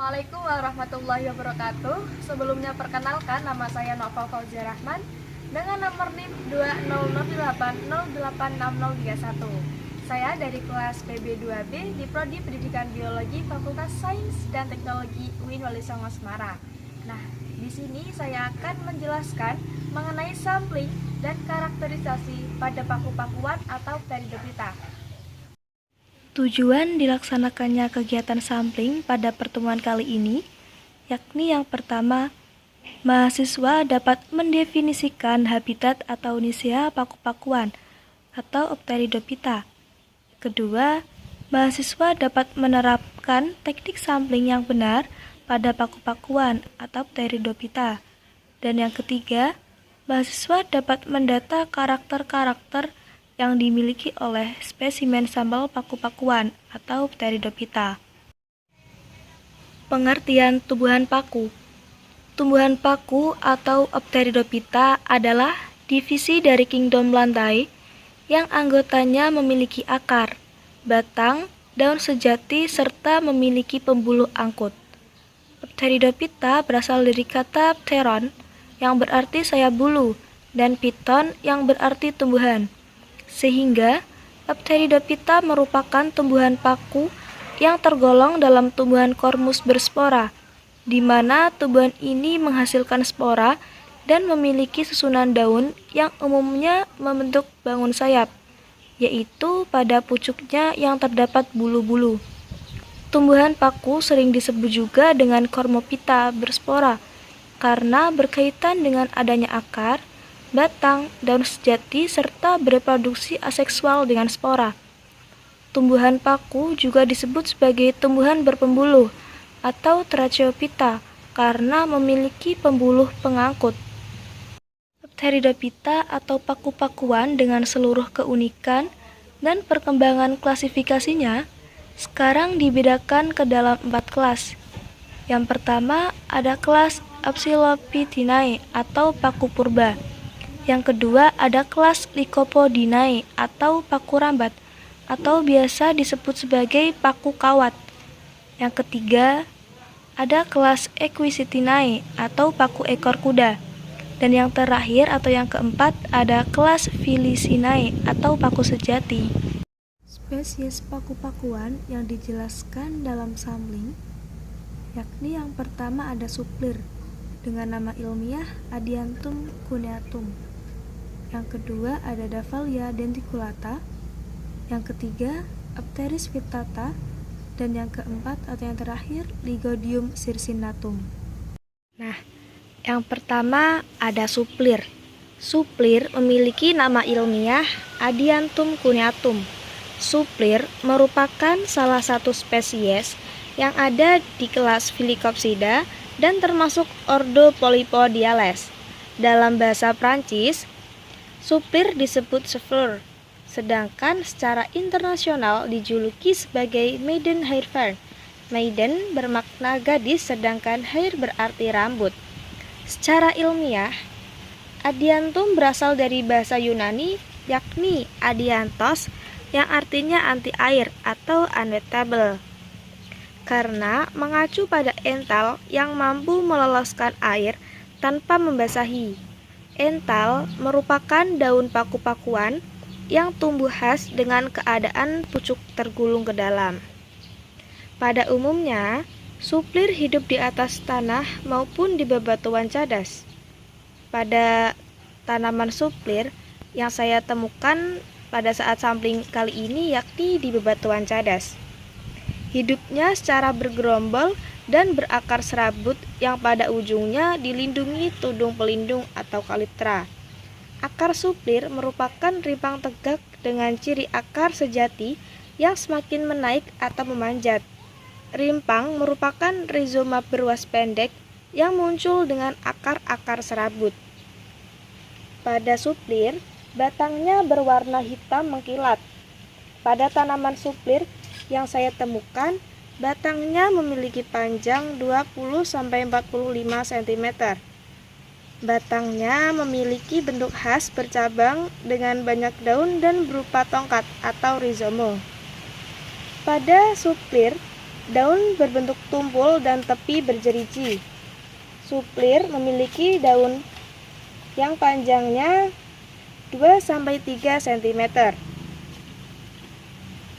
Assalamualaikum warahmatullahi wabarakatuh. Sebelumnya perkenalkan, nama saya Nova Fauzia Rahman dengan nomor NIM 2008086031. Saya dari kelas PB2B di Prodi Pendidikan Biologi Fakultas Sains dan Teknologi UIN Wali Songo Semarang. Nah, di sini saya akan menjelaskan mengenai sampling dan karakterisasi pada paku-pakuan atau pteridophyta. Tujuan dilaksanakannya kegiatan sampling pada pertemuan kali ini, yakni yang pertama, mahasiswa dapat mendefinisikan habitat atau nisea paku-pakuan atau pteridophyta. Kedua, mahasiswa dapat menerapkan teknik sampling yang benar pada paku-pakuan atau pteridophyta. Dan yang ketiga, mahasiswa dapat mendata karakter-karakter yang dimiliki oleh spesimen sampel paku-pakuan atau pteridophyta. Pengertian tumbuhan paku. Tumbuhan paku atau pteridophyta adalah divisi dari kingdom lantai yang anggotanya memiliki akar, batang, daun sejati serta memiliki pembuluh angkut. Pteridophyta berasal dari kata pteron yang berarti sayap bulu dan phyton yang berarti tumbuhan. Sehingga pteridophyta merupakan tumbuhan paku yang tergolong dalam tumbuhan kormus berspora, di mana tumbuhan ini menghasilkan spora dan memiliki susunan daun yang umumnya membentuk bangun sayap, yaitu pada pucuknya yang terdapat bulu-bulu. Tumbuhan paku sering disebut juga dengan Cormophyta berspora, karena berkaitan dengan adanya akar, batang, daun sejati, serta bereproduksi aseksual dengan spora. Tumbuhan paku juga disebut sebagai tumbuhan berpembuluh atau Tracheophyta karena memiliki pembuluh pengangkut. Pteridophyta atau paku-pakuan dengan seluruh keunikan dan perkembangan klasifikasinya sekarang dibedakan ke dalam 4 kelas. Yang pertama ada kelas Apsilophytinae atau paku purba. Yang kedua ada kelas Lycopodinae atau paku rambat atau biasa disebut sebagai paku kawat. Yang ketiga ada kelas Equisitinae atau paku ekor kuda. Dan yang terakhir atau yang keempat ada kelas Felicinae atau paku sejati. Spesies paku-pakuan yang dijelaskan dalam sampling yakni yang pertama ada suplir dengan nama ilmiah Adiantum cuneatum. Yang kedua ada Davallia denticulata, yang ketiga Apteris vittata, dan yang keempat atau yang terakhir Lygodium circinatum. Nah, yang pertama ada suplir. Suplir memiliki nama ilmiah Adiantum cuneatum. Suplir merupakan salah satu spesies yang ada di kelas Phelicopsida dan termasuk ordo Polypodiales. Dalam bahasa Prancis, suplir disebut souffleur, sedangkan secara internasional dijuluki sebagai maiden hair fern. Maiden bermakna gadis, sedangkan hair berarti rambut. Secara ilmiah, Adiantum berasal dari bahasa Yunani, yakni adiantos, yang artinya anti air atau unwettable, karena mengacu pada ental yang mampu meloloskan air tanpa membasahi. Ental merupakan daun paku-pakuan yang tumbuh khas dengan keadaan pucuk tergulung ke dalam. Pada umumnya, suplir hidup di atas tanah maupun di bebatuan cadas. Pada tanaman suplir yang saya temukan pada saat sampling kali ini yakni di bebatuan cadas. Hidupnya secara bergerombol dan berakar serabut yang pada ujungnya dilindungi tudung pelindung atau kaliptra. Akar suplir merupakan rimpang tegak dengan ciri akar sejati yang semakin menaik atau memanjat. Rimpang merupakan rizoma beruas pendek yang muncul dengan akar-akar serabut. Pada suplir, batangnya berwarna hitam mengkilat. Pada tanaman suplir yang saya temukan, batangnya memiliki panjang 20-45 cm. Batangnya memiliki bentuk khas bercabang dengan banyak daun dan berupa tongkat atau rizomo. Pada suplir, Daun berbentuk tumpul dan tepi berjeriji. Suplir memiliki daun yang panjangnya 2-3 cm.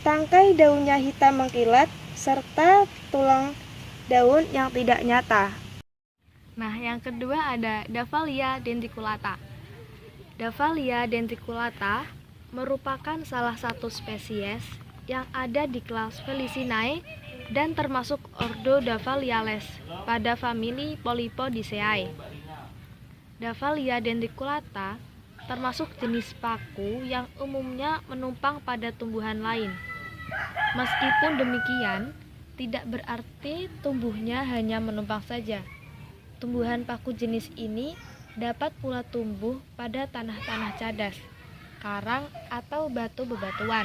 Tangkai daunnya hitam mengkilat serta tulang daun yang tidak nyata. Nah, yang kedua ada Dahlia denticulata. Dahlia denticulata merupakan salah satu spesies yang ada di kelas Felicinae dan termasuk ordo Dahliales pada famili Polypodiaceae. Dahlia denticulata termasuk jenis paku yang umumnya menumpang pada tumbuhan lain. Meskipun demikian, tidak berarti tumbuhnya hanya menumpang saja. Tumbuhan paku jenis ini dapat pula tumbuh pada tanah-tanah cadas, karang, atau batu bebatuan.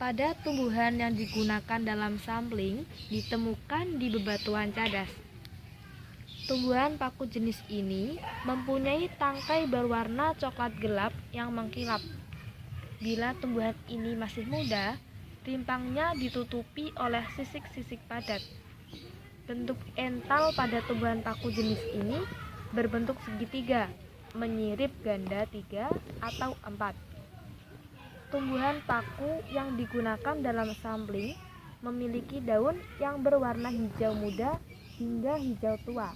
Pada tumbuhan yang digunakan dalam sampling ditemukan di bebatuan cadas. Tumbuhan paku jenis ini mempunyai tangkai berwarna coklat gelap yang mengkilap. Bila tumbuhan ini masih muda, rimpangnya ditutupi oleh sisik-sisik padat. Bentuk ental pada tumbuhan paku jenis ini berbentuk segitiga, menyirip ganda 3 atau 4. Tumbuhan paku yang digunakan dalam sampling memiliki daun yang berwarna hijau muda hingga hijau tua.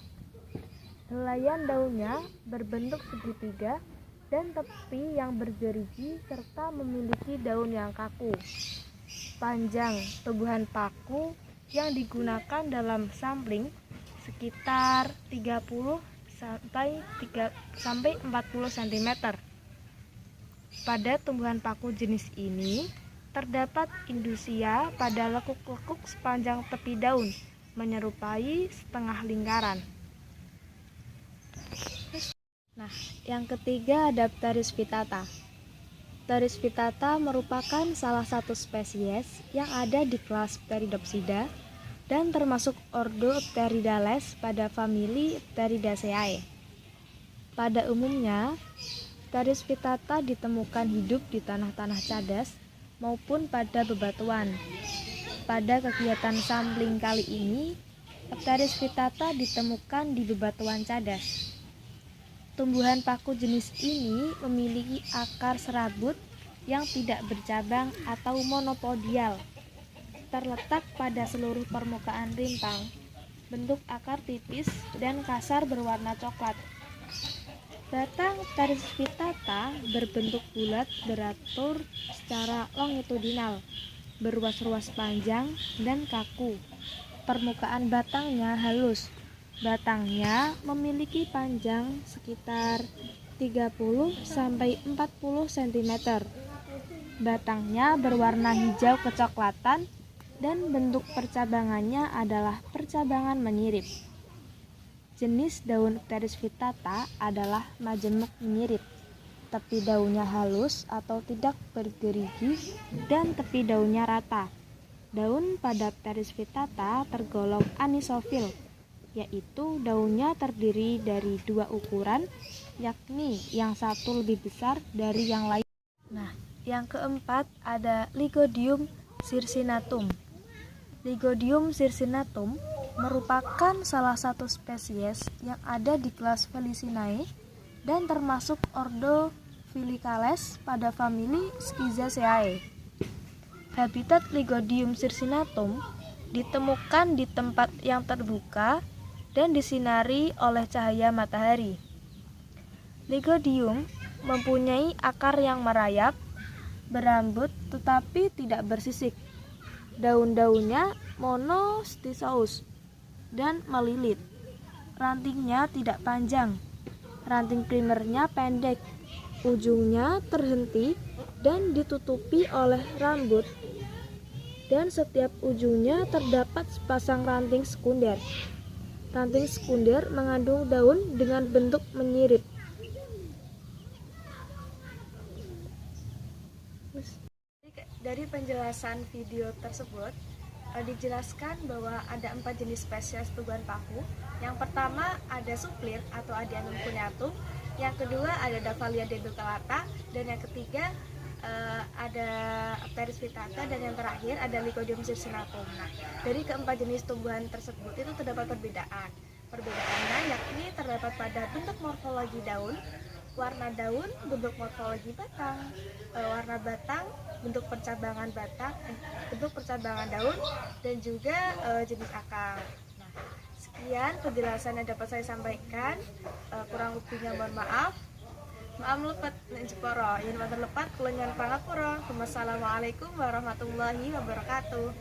Helaian daunnya berbentuk segitiga dan tepi yang berjeriji serta memiliki daun yang kaku. Panjang tumbuhan paku yang digunakan dalam sampling sekitar 30 sampai 40 cm. Pada tumbuhan paku jenis ini terdapat indusia pada lekuk-lekuk sepanjang tepi daun menyerupai setengah lingkaran. Nah, yang ketiga ada Pteris vittata. Pteris vittata merupakan salah satu spesies yang ada di kelas Pteridopsida dan termasuk ordo Pteridales pada famili Pteridaceae. Pada umumnya, Pteris vittata ditemukan hidup di tanah-tanah cadas maupun pada bebatuan. Pada kegiatan sampling kali ini, Pteris vittata ditemukan di bebatuan cadas. Tumbuhan paku jenis ini memiliki akar serabut yang tidak bercabang atau monopodial, terletak pada seluruh permukaan rimpang. Bentuk akar tipis dan kasar berwarna coklat. Batang Pteris vittata berbentuk bulat beratur secara longitudinal, berruas-ruas panjang dan kaku. Permukaan batangnya halus. Batangnya memiliki panjang sekitar 30-40 cm. Batangnya berwarna hijau kecoklatan dan bentuk percabangannya adalah percabangan menyirip. Jenis daun Pteris vittata adalah majemuk menyirip. Tepi daunnya halus atau tidak bergerigi dan tepi daunnya rata. Daun pada Pteris vittata tergolong anisofil, yaitu daunnya terdiri dari 2 ukuran, yakni yang satu lebih besar dari yang lain. Nah, yang keempat ada Lygodium circinatum. Lygodium circinatum merupakan salah satu spesies yang ada di kelas Felicinae dan termasuk ordo Filicales pada famili Schizaceae. Habitat Lygodium circinatum ditemukan di tempat yang terbuka dan disinari oleh cahaya matahari. Lygodium mempunyai akar yang merayap, berambut tetapi tidak bersisik. Daun-daunnya monostichous dan melilit. Rantingnya tidak panjang. Ranting primernya pendek. Ujungnya terhenti dan ditutupi oleh rambut. Dan setiap ujungnya terdapat sepasang ranting sekunder. Ranting sekunder mengandung daun dengan bentuk menyirip. Dari penjelasan video tersebut dijelaskan bahwa ada 4 jenis spesies tumbuhan paku. Yang pertama ada suplir atau Adianum cuneatum, yang kedua ada Dahlia denticulata, dan yang ketiga ada Pteris vittata, dan yang terakhir ada Lycodium circinatum. Nah, dari keempat jenis tumbuhan tersebut itu terdapat perbedaan. Perbedaannya yakni terdapat pada bentuk morfologi daun, warna daun, bentuk morfologi batang, warna batang, bentuk percabangan batang, bentuk percabangan daun, dan juga jenis akar. Nah, sekian penjelasan yang dapat saya sampaikan. Kurang lebihnya mohon maaf. Maaf lepat Jeporo, yen wonten lepat kula nyuwun pangapura. Wassalamualaikum warahmatullahi wabarakatuh.